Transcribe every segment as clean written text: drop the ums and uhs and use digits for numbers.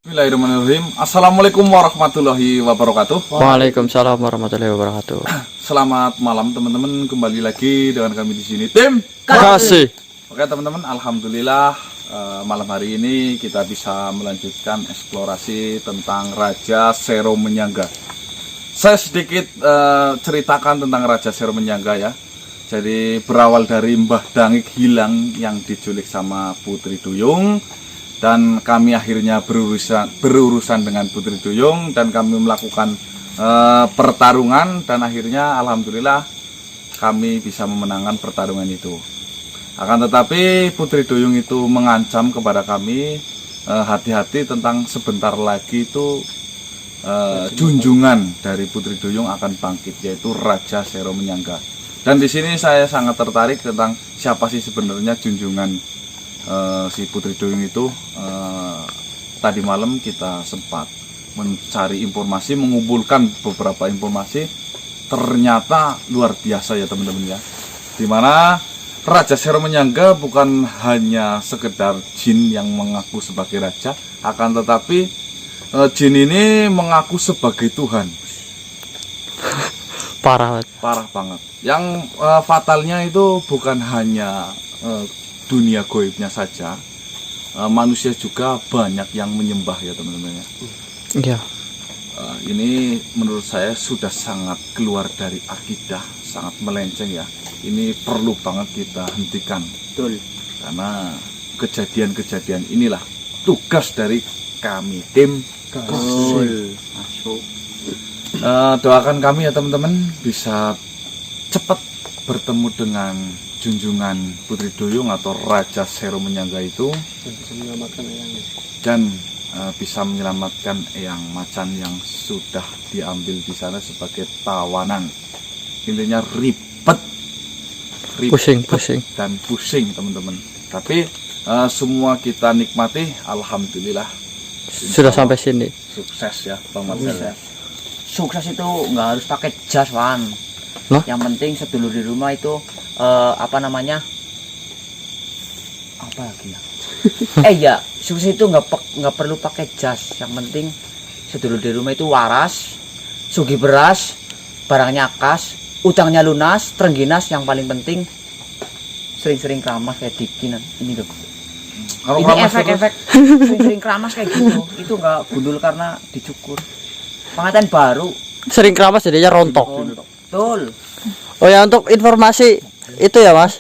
Bismillahirrahmanirrahim. Assalamualaikum warahmatullahi wabarakatuh. Waalaikumsalam warahmatullahi wabarakatuh. Selamat malam teman-teman, kembali lagi dengan kami di sini tim Kasih. Oke teman-teman, alhamdulillah malam hari ini kita bisa melanjutkan eksplorasi tentang Raja Sero Menyangga. Saya sedikit ceritakan tentang Raja Sero Menyangga ya. Jadi berawal dari Mbah Dangik hilang yang diculik sama Putri Duyung, dan kami akhirnya berurusan dengan Putri Duyung, dan kami melakukan pertarungan, dan akhirnya alhamdulillah kami bisa memenangkan pertarungan itu. Akan tetapi Putri Duyung itu mengancam kepada kami, hati-hati tentang sebentar lagi itu junjungan dari Putri Duyung akan bangkit, yaitu Raja Sero Menyangga. Dan di sini saya sangat tertarik tentang siapa sih sebenarnya junjungan si Putri Duyung itu. Tadi malam kita sempat mencari informasi, mengumpulkan beberapa informasi, ternyata luar biasa ya teman-teman ya. Dimana Raja Sero Menyangga bukan hanya sekedar jin yang mengaku sebagai raja, akan tetapi jin ini mengaku sebagai Tuhan. Parah banget. Yang fatalnya itu bukan hanya dunia goibnya saja, manusia juga banyak yang menyembah ya teman-teman ya. Iya. Ini menurut saya sudah sangat keluar dari akidah, sangat melenceng ya. Ini perlu banget kita hentikan. Betul. Karena kejadian-kejadian inilah tugas dari kami tim Kasih. Masuk. Doakan kami ya teman-teman bisa cepat bertemu dengan junjungan Putri Duyung atau Raja Sero Menyangga itu, dan bisa menyelamatkan Eyang Macan yang sudah diambil di sana sebagai tawanan. Intinya ribet Pusing dan pusing teman-teman. Tapi semua kita nikmati, alhamdulillah. Sudah sampai sini. Sukses ya Bang Marcel. Sukses itu nggak harus pakai jas, Wan. Loh? Yang penting sedulur di rumah itu apa namanya? Apa lagi ya? Ya, sukses itu nggak perlu pakai jas. Yang penting sedulur di rumah itu waras, sugih beras, barangnya kas, utangnya lunas, trengginas, yang paling penting sering-sering keramas kayak Dikin ini loh. Kalau Ini keramas efek-efek sering-sering keramas kayak gitu. Itu nggak gundul karena dicukur. Pengantin baru. Sering keramas jadinya rontok. Betul. Oh ya, untuk informasi itu ya Mas,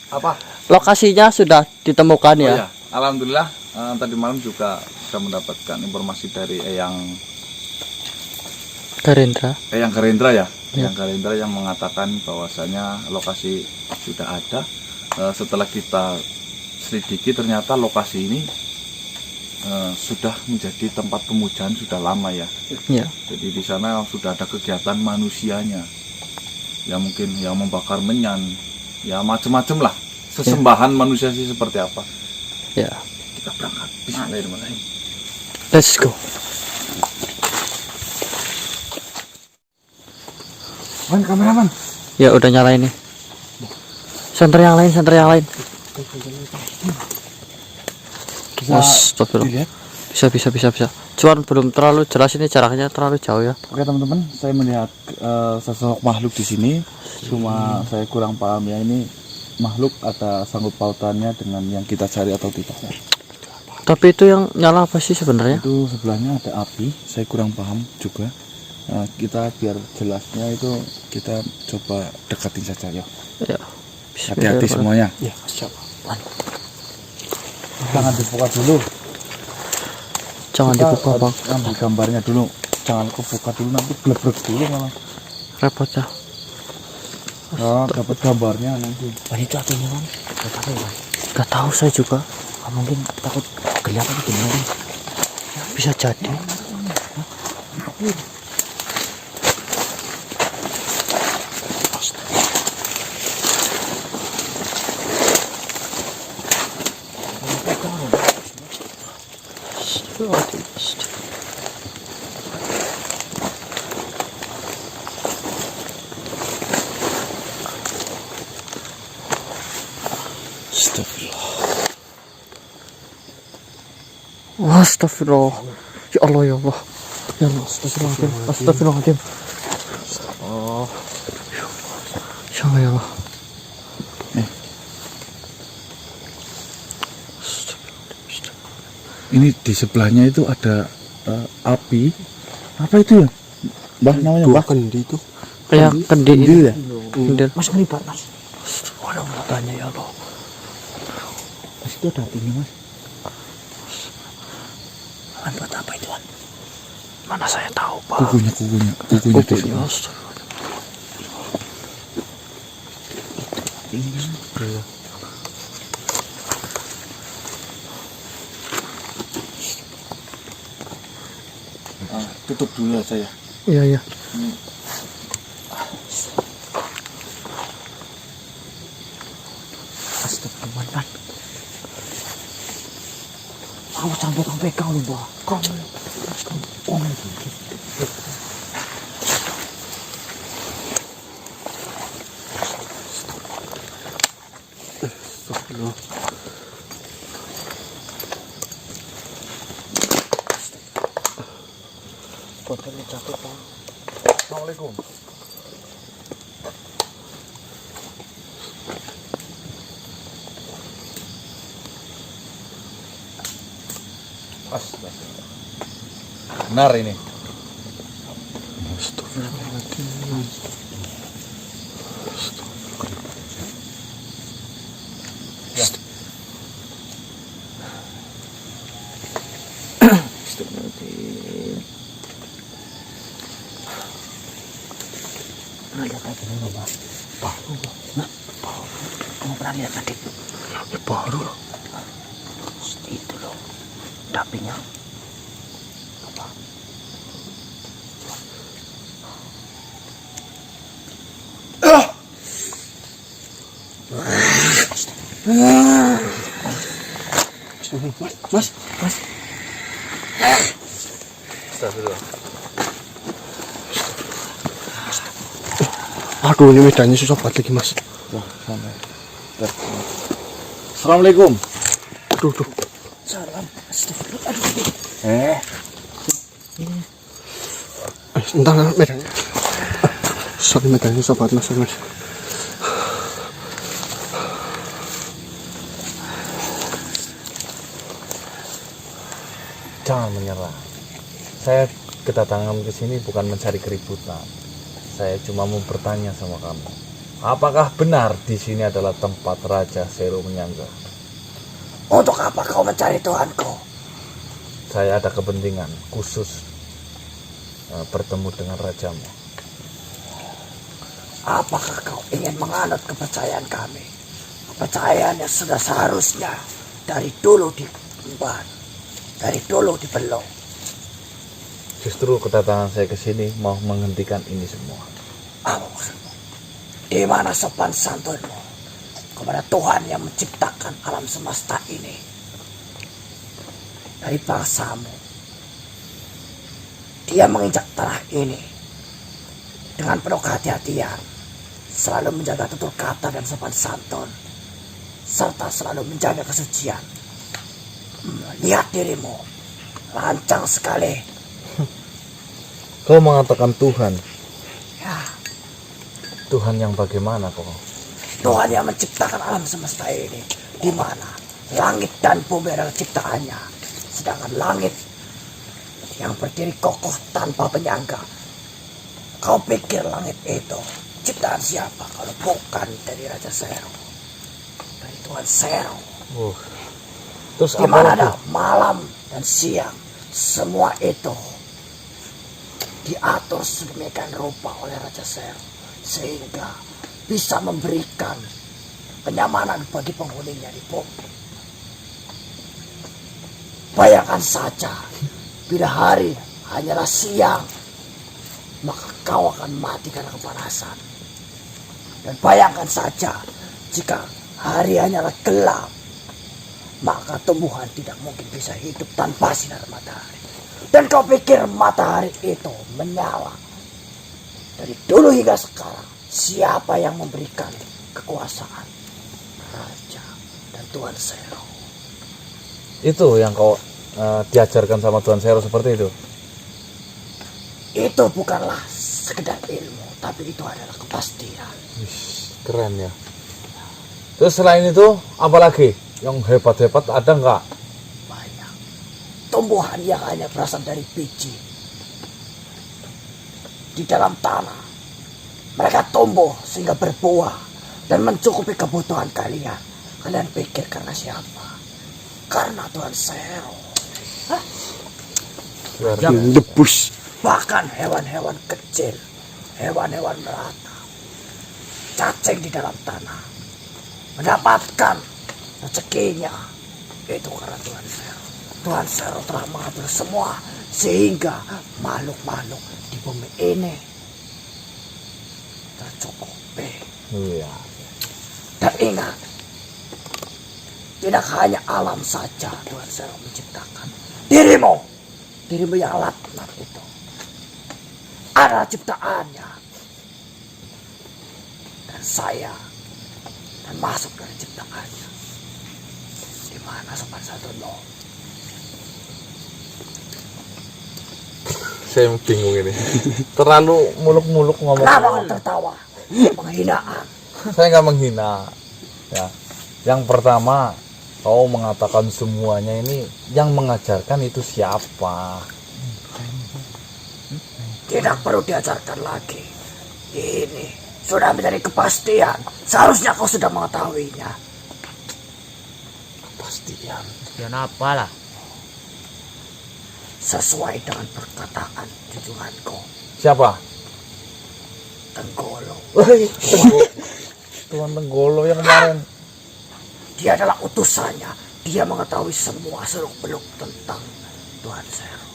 apa? lokasinya sudah ditemukan ya. Oh, ya. Alhamdulillah tadi malam juga sudah mendapatkan informasi dari Eyang Garendra. Garendra ya. Ya. Eyang Garendra yang mengatakan bahwasanya lokasi sudah ada. Setelah kita selidiki, ternyata lokasi ini sudah menjadi tempat pemujaan sudah lama ya. Ya. Jadi di sana sudah ada kegiatan manusianya. Ya mungkin yang membakar menyan, ya macam-macam lah. Sesembahan manusia sih seperti apa. Ya. Kita berangkat. Bismillahirrahmanirrahim. Let's go. Man, kameraman. Ya udah nyalain nih. Senter yang lain. Astagfirullah. Bisa. Cuman belum terlalu jelas, ini jaraknya terlalu jauh ya. Oke teman-teman, saya melihat sosok makhluk di sini. Cuma saya kurang paham ya, ini makhluk ada sangkut pautannya dengan yang kita cari atau tidak. Tapi itu yang nyala apa sih sebenarnya? Itu sebelahnya ada api, saya kurang paham juga. Kita biar jelasnya itu kita coba dekatin saja ya. Ya. Hati-hati semuanya. Ya, siap. Jangan dibuka dulu. Jangan dibuka bang. Ambil gambarnya dulu. Jangan kebuka dulu, nanti glebrek dulu malah. Repot ya. Oh, dapat gambarnya nanti. Itu artinya kan? Gak tahu saya juga. Mungkin takut gelap atau gimana? Bisa jadi. Astagfirullah. Astagfirullah. Ya Allah ya Allah. Ya Allah, astagfirullahaladzim. Astagfirullahaladzim. Oh. Ya Allah ya Allah. Ini di sebelahnya itu ada api. Apa itu ya? Mbah namanya Mbah? Kendi itu. Kayak kendi Kendi ya? Kendi. Mas ngelibat mas. Astagfirullah, tanya ya Allah. Mas itu ada apinya mas. Wan buat apa itu Wan? Mana saya tahu, Pak. Kukunya di sini. Iya. Tutup dulu ya saya. Iya, iya. Astagfirullah. Kamu sampai kau pegang lu Mbak. Kamu. Oh my God. Astagfirullah. Botolnya jatuh Pak. Assalamualaikum. Benar ini. Astagfirullahaladzim. Ya. Astagfirullahaladzim. Pernah lihat lagi dulu Pak. Baru Pak. Nah, baru. Kamu pernah lihat tadi? Ya baru loh. Itu loh. Dapinya. Apa? Mas. Astagfirullah. Aduh, ini medannya susah banget lagi, Mas. Wah, sampai. Assalamualaikum. Aduh, aduh. Salam. Astagfirullah. Aduh. Entah lah medannya. Sorry, medannya susah banget, Mas. Jangan menyerah. Saya kedatangan ke sini bukan mencari keributan. Saya cuma mau bertanya sama kamu. Apakah benar di sini adalah tempat Raja Sero Menyangga? Untuk apa kau mencari Tuhanku? Saya ada kepentingan khusus bertemu dengan rajamu. Apakah kau ingin menganut kepercayaan kami? Kepercayaan yang sudah seharusnya dari dulu diemban, dari dulu dibelok. Justru kedatangan saya ke sini mau menghentikan ini semua. Apa maksudmu? Di mana sopan santunmu kepada Tuhan yang menciptakan alam semesta ini? Dari bangsamu, dia menginjak tanah ini dengan penuh kehati-hatian, selalu menjaga tutur kata dan sopan santun, serta selalu menjaga kesucian. Lihat dirimu, lancang sekali. Kau mengatakan Tuhan. Ya, Tuhan yang bagaimana kau? Tuhan yang menciptakan alam semesta ini, di mana langit dan bumi adalah ciptaannya, sedangkan langit yang berdiri kokoh tanpa penyangga. Kau pikir langit itu ciptaan siapa kalau bukan dari Raja Sero, dari Tuhan Sero? Terus Di mana ada apa? malam dan siang, semua itu diatur sedemikian rupa oleh Raja Sero sehingga bisa memberikan kenyamanan bagi penghuninya di bumi. Bayangkan saja, bila hari hanyalah siang, maka kau akan mati karena kepanasan. Dan bayangkan saja, jika hari hanyalah gelap, maka tumbuhan tidak mungkin bisa hidup tanpa sinar matahari. Dan kau pikir matahari itu menyala? Dari dulu hingga sekarang, siapa yang memberikan kekuasaan? Raja dan Tuhan Sero. Itu yang kau diajarkan sama Tuan Sero seperti itu? Itu bukanlah sekedar ilmu, tapi itu adalah kepastian. Keren ya. Terus selain itu apa lagi yang hebat-hebat ada nggak? Banyak tumbuhan yang hanya berasal dari biji di dalam tanah. Mereka tumbuh sehingga berbuah dan mencukupi kebutuhan kalian. Kalian pikir karena siapa? Karena Tuan Sero. Debus. Bahkan hewan-hewan kecil, hewan-hewan melata, cacing di dalam tanah mendapatkan rezekinya itu karena Tuan Sero. Tuan Sero telah mengatur semua sehingga makhluk-makhluk di bumi ini tercukupi. Iya. Dan ingat, tidak hanya alam saja Tuan Sero menciptakan. Dirimu yang latnat itu adalah ciptaannya. Dan saya termasuk dari ciptaannya. Di mana Sopan Sadono? Saya bingung ini. Terlalu muluk-muluk ngomong. Kenapa kau tertawa? Penghinaan. Saya nggak menghina. Ya. Yang pertama, kau mengatakan semuanya ini yang mengajarkan itu siapa? Tidak perlu diajarkan lagi. Ini sudah menjadi kepastian. Seharusnya kau sudah mengetahuinya. Kepastian. Kepastian apa lah? Sesuai dengan perkataan junjunganku, Siapa? Tenggolo. Tuan Tenggolo yang kemarin. Dia adalah utusannya. Dia mengetahui semua seluk-beluk tentang Tuan Sero.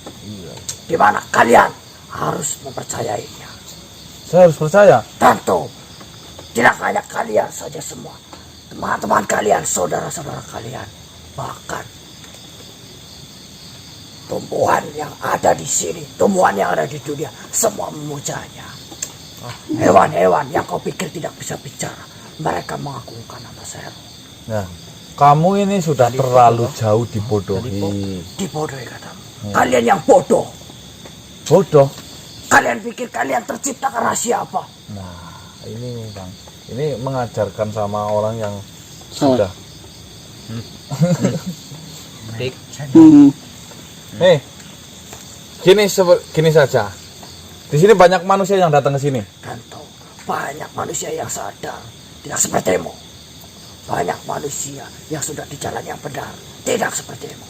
Di mana kalian harus mempercayainya. Saya harus percaya. Tentu, tidak hanya kalian saja semua. Teman-teman kalian, saudara-saudara kalian. Bahkan, tumbuhan yang ada di sini, tumbuhan yang ada di dunia, semua memujanya. Hewan-hewan yang kau pikir tidak bisa bicara, mereka mengagungkan nama Sero. Nah, kamu ini sudah terlalu jauh dibodohi. Dibodohi katamu. Kalian yang bodoh. Bodoh. Kalian pikir kalian tercipta karena siapa? Nah, ini Bang. Ini mengajarkan sama orang yang sudah. Dik. Nih, gini saja. Di sini banyak manusia yang datang ke sini. Tentu, banyak manusia yang sadar. Tidak sepertimu. Banyak manusia yang sudah di jalan yang benar. Tidak sepertimu.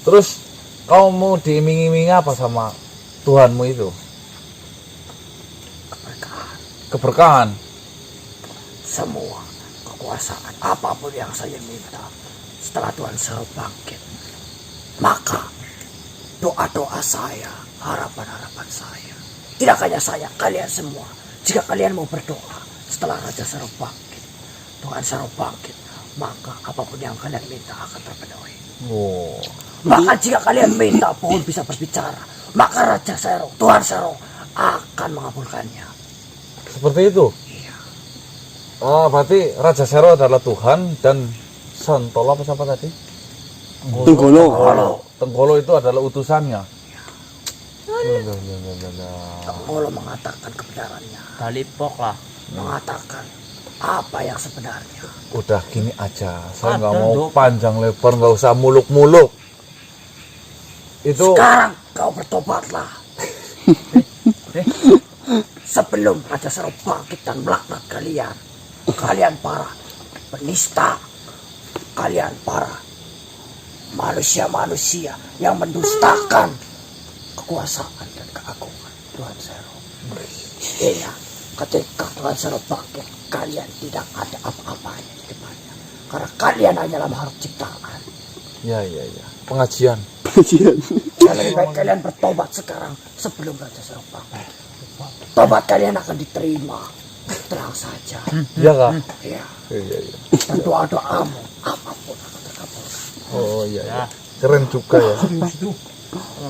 Terus, kau mau diiming-imingi apa sama Tuhanmu itu? Keberkahan. Keberkahan. Semua kekuasaan apapun yang saya minta setelah Tuhan Sero bangkit, maka doa-doa saya, harapan-harapan saya, tidak hanya saya, kalian semua, jika kalian mau berdoa setelah Raja Sero bangkit, Tuhan Sero bangkit, maka apapun yang kalian minta akan terpenuhi. Oh. Maka jika kalian minta pohon bisa berbicara, maka Raja Sero, Tuhan Sero akan mengabulkannya. Seperti itu. Iya. Oh, berarti Raja Sero adalah Tuhan dan Santolo apa siapa tadi? Tenggolo. Tenggolo itu adalah utusannya. Tenggolo mengatakan kebenarannya, Dalipok lah. mengatakan apa yang sebenarnya. Udah gini aja, saya Ada, nggak mau Dok. panjang lebar, nggak usah muluk-muluk. Itu Sekarang kau bertobatlah. Sebelum Raja Sero bangkit dan melaknat kalian. Kalian para penista. Kalian para manusia-manusia yang mendustakan kekuasaan dan keagungan Tuhan Sero. Ingat, ketika Tuhan Sero bangkit, kalian tidak ada apa-apanya di depannya. Karena kalian hanyalah makhluk ciptaan. ya, pengajian. Dan lebih baik kalian bertobat sekarang sebelum Raja Sero bangkit. Tobat kalian akan diterima. Terang saja. Iya kak? Ya. Iya. Dan doa-doamu apapun akan terkabulkan. Oh iya. Keren juga ya.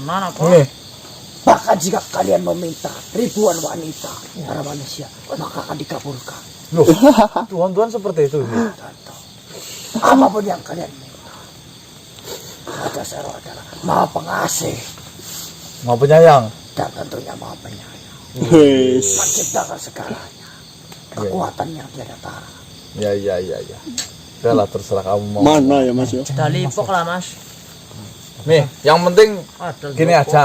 Mana kok? Nih, Bahkan jika kalian meminta ribuan wanita para manusia, maka akan dikabulkan. loh, Tuhan seperti itu. Tentu. Apapun yang kalian minta, Raja Sero adalah Maha Pengasih Mau penyayang. dan tentunya Maha Penyayang. Wes. Menciptakan segalanya. Kekuatan yang tiada tara. Ya. Udah lah, terserah kamu mau. Mana ya Mas ya? Dalipok lah mas. Nih, yang penting Ada gini lipok. aja.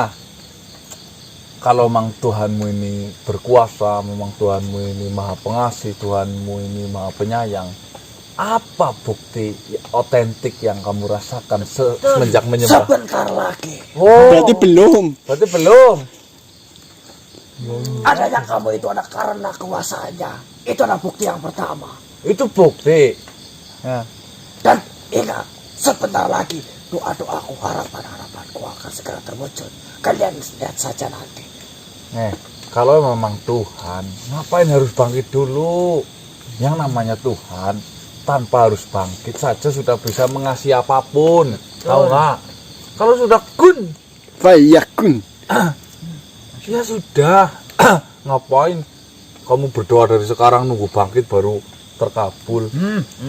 Kalau memang Tuhanmu ini berkuasa, memang Tuhanmu ini maha pengasih, Tuhanmu ini maha penyayang, apa bukti otentik yang kamu rasakan semenjak menyembah? Sebentar lagi. Oh, Berarti belum. berarti belum. Adanya kamu itu ada karena kuasanya. Itu adalah bukti yang pertama. Itu bukti. Ya. Dan ingat, sebentar lagi doa-doaku, harapan-harapanku akan segera terwujud. Kalian lihat saja nanti. Kalau memang Tuhan, ngapain harus bangkit dulu? Yang namanya Tuhan, tanpa harus bangkit saja sudah bisa mengasihi apapun. Tahu nggak? Kalau sudah kun, Fayakun. ya sudah. Ngapain kamu berdoa dari sekarang nunggu bangkit baru terkabul?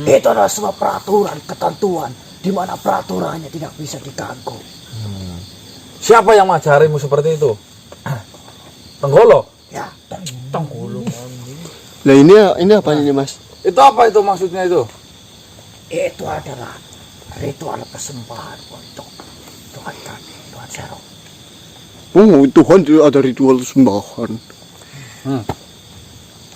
Itu adalah sebuah peraturan, ketentuan, di mana peraturannya tidak bisa diganggu. Siapa yang mengajarimu seperti itu? Tenggolo? Ya, Tenggulu. Lah ini apa ini Mas? Itu apa itu maksudnya itu? itu adalah ritual persembahan untuk Tuhan kami, Tuhan Sero. Oh, Tuhan tidak ada ritual sembahan.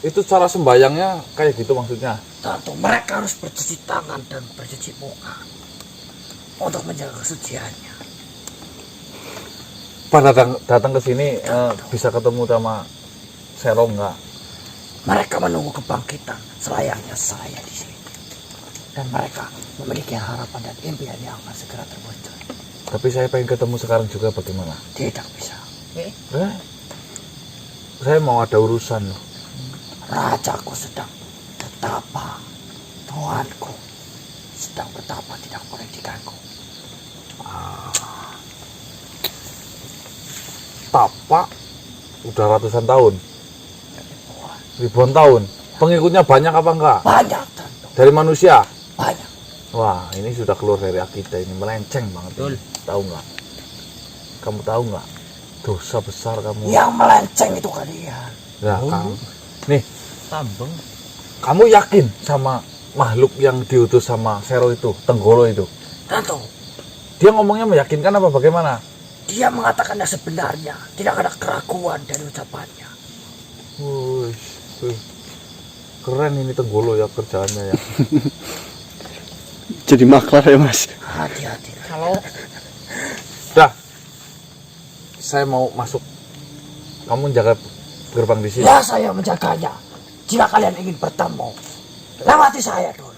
Itu cara sembayangnya kayak gitu maksudnya? Tentu mereka harus bercuci tangan dan bercuci muka untuk menjaga kesuciannya. Pada datang ke sini bisa ketemu sama Sero nggak? Mereka menunggu kebangkitan selayaknya saya di sini. Dan mereka memiliki harapan dan impian yang akan segera terwujud. Tapi saya pengen ketemu sekarang juga, bagaimana? Tidak bisa. Saya mau ada urusan loh. Rajaku sedang bertapa. Tuanku sedang bertapa, tidak boleh diganggu. Tapa udah ratusan tahun, ribuan tahun. Pengikutnya banyak apa enggak? Banyak tentu, Dari manusia? banyak. Wah, ini sudah keluar dari akidah, ini melenceng banget. Betul. Ini. Tahu nggak? Kamu tahu nggak? Dosa besar kamu. Yang melenceng itu kalian. Nah, kamu. Nih, Tambeng. kamu yakin sama makhluk yang diutus sama Sero itu, Tenggolo itu? Tentu, Dia ngomongnya meyakinkan apa bagaimana? dia mengatakan yang sebenarnya. Tidak ada keraguan dari ucapannya. Wih. Keren ini Tenggolo ya kerjaannya ya. Jadi maklar ya Mas. Hati-hati. Kalau Dah, saya mau masuk. Kamu jaga gerbang di sini. Ya, saya menjaganya. Jika kalian ingin bertemu, lewati saya dulu.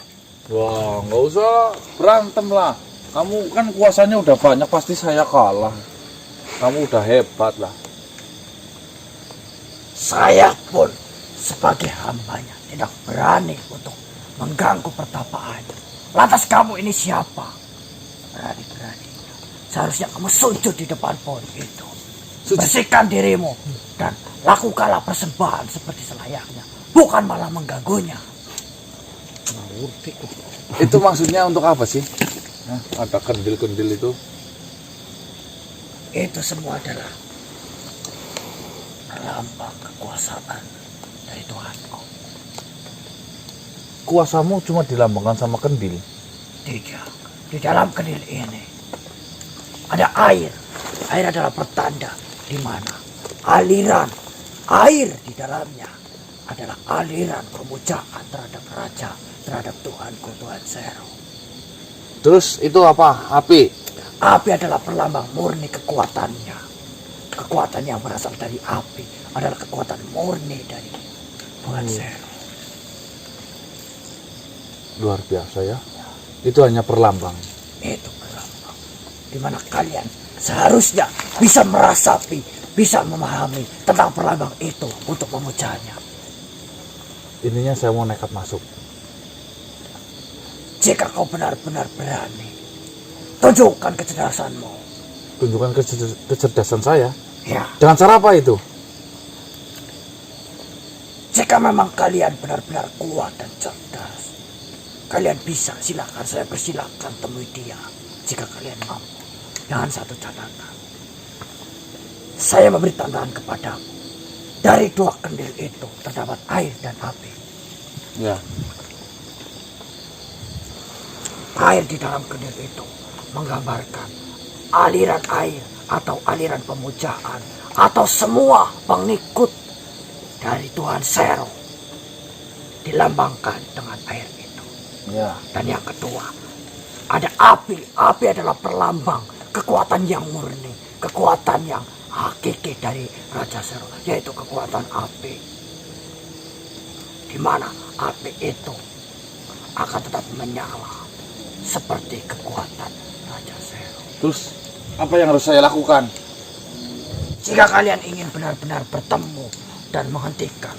Wah, nggak usah berantem lah. Kamu kan kuasanya udah banyak, pasti saya kalah. Kamu udah hebat lah. Saya pun sebagai hambanya tidak berani untuk mengganggu pertapaannya. Lantas kamu ini siapa? Berani-berani. Seharusnya kamu sujud di depan pohon itu. Bersihkan dirimu dan lakukanlah persembahan seperti selayaknya. Bukan malah mengganggunya. Itu maksudnya untuk apa sih? Ada kendil-kendil itu. Itu semua adalah lambang kekuasaan dari Tuhanku. Kuasamu cuma dilambangkan sama kendil. Tidak. Di dalam kedil ini ada air. Air adalah pertanda di mana aliran air di dalamnya adalah aliran pemujaan terhadap raja, terhadap Tuhanku, Tuhan Sero. Terus itu apa? Api. Api adalah perlambang murni kekuatannya. Kekuatan yang berasal dari api adalah kekuatan murni dari Tuhan Sero. Luar biasa ya. Itu hanya perlambang. Itu perlambang. Di mana kalian seharusnya bisa merasapi, bisa memahami tentang perlambang itu untuk memujanya. Ininya saya mau nekat masuk. Jika kau benar-benar berani, tunjukkan kecerdasanmu. Tunjukkan kecerdasan saya. Ya, Dengan cara apa itu? jika memang kalian benar-benar kuat dan cerdas, kalian bisa, silakan, saya persilakan temui dia jika kalian mampu. dengan satu catatan. Saya memberi tandaan kepadamu. Dari dua kendil itu terdapat air dan api. Ya. Air di dalam kendil itu menggambarkan aliran air atau aliran pemujaan atau semua pengikut dari Tuhan Sero dilambangkan dengan air itu. Ya. Dan yang kedua, ada api. Api adalah perlambang kekuatan yang murni, kekuatan yang hakiki dari Raja Sero, yaitu kekuatan api. Di mana api itu akan tetap menyala seperti kekuatan Raja Sero. Terus apa yang harus saya lakukan? Jika kalian ingin benar-benar bertemu dan menghentikan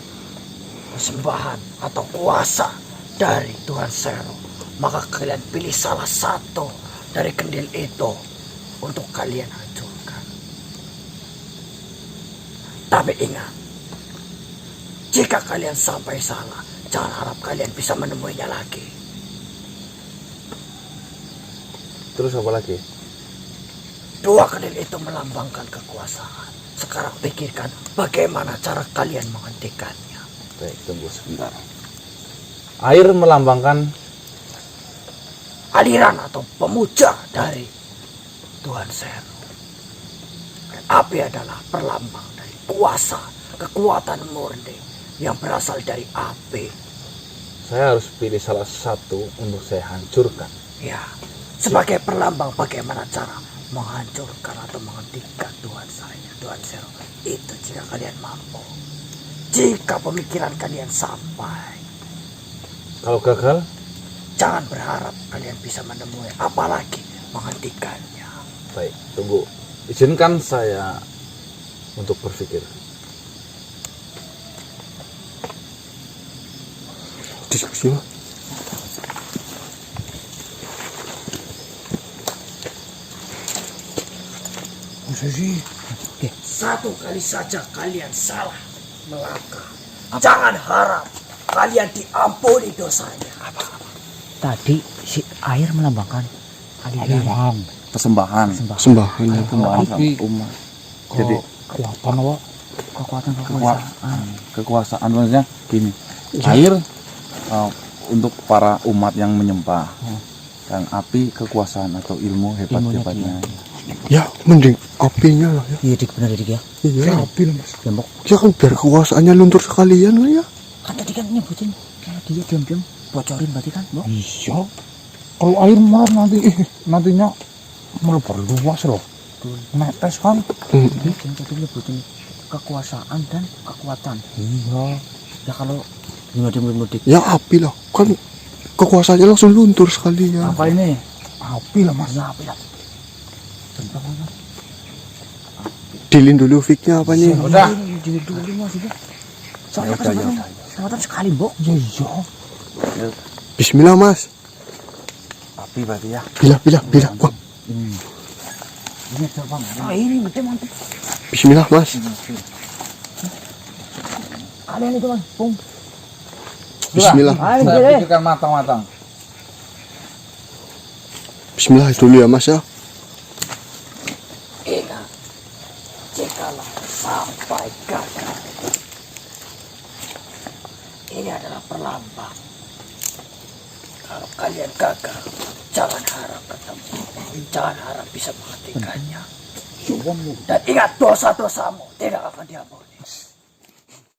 persembahan atau kuasa dari Tuhan Sero, maka kalian pilih salah satu dari kendil itu untuk kalian hancurkan. Tapi ingat, jika kalian sampai salah, jangan harap kalian bisa menemuinya lagi. Terus apa lagi? Dua kendil itu melambangkan kekuasaan. Sekarang pikirkan bagaimana cara kalian menghentikannya. Baik, tunggu sebentar. Air melambangkan Aliran atau pemuja dari Tuhan Sero. Dan api adalah perlambang dari kuasa, kekuatan murni yang berasal dari api. saya harus pilih salah satu untuk saya hancurkan. Ya, sebagai perlambang bagaimana cara menghancurkan atau menghentikan Tuhan saya, Tuhan Sero. Itu jika kalian mampu. Jika pemikiran kalian sampai. Kalau gagal, Jangan berharap kalian bisa menemui, apalagi menghentikannya. baik, tunggu. Izinkan saya untuk berpikir. Diskusi lah. Masa sih? Satu kali saja kalian salah melangkah. Jangan harap kalian diampuni dosanya. Tadi si air melambangkan aliran Persembahan. Sembahan ya. Persembahan sama umat. Jadi Kekuatan apa? kekuatan kekuasaan maksudnya gini. Air untuk para umat yang menyembah. Dan api kekuasaan atau ilmu hebat-hebatnya. Ya, mending apinya lah ya. Iya dik, benar dik ya. Iya, api lah mas. Gembok Ya kan biar kekuasaannya luntur sekalian lah ya. kan tadi kan nyebutin kayak dia diam-diam bocorin berarti kan Bok? Iya. Kalau air malah nantinya melebar luas loh. Netes kan. Dia yang tadi nyebutin kekuasaan dan kekuatan. Iya. Ya kalau mudik Ya api lah. Kan kekuasaannya langsung luntur sekalian. Apa ini? Api lah mas. ya apa ya? Dilin dulu fiknya apa nih? Udah. Jadi dulu mas itu. Soalnya kesempatan sekali Bok. Ya iya. Bismillah mas. Api berarti ya. Bila. Wah, Ini terbang. Ah ini gede mantep. Bismillah mas. Kalian itu mas, Bung. Bismillah. Ayo Saya gede. pikirkan matang-matang. Bismillah dulu ya mas ya. Ingat, jikalau sampai gagal, ini adalah perlambang. Kalau kalian gagal, jangan harap ketemu, jangan harap bisa menghentikannya. Dan ingat, dosa-dosamu tidak akan diampuni.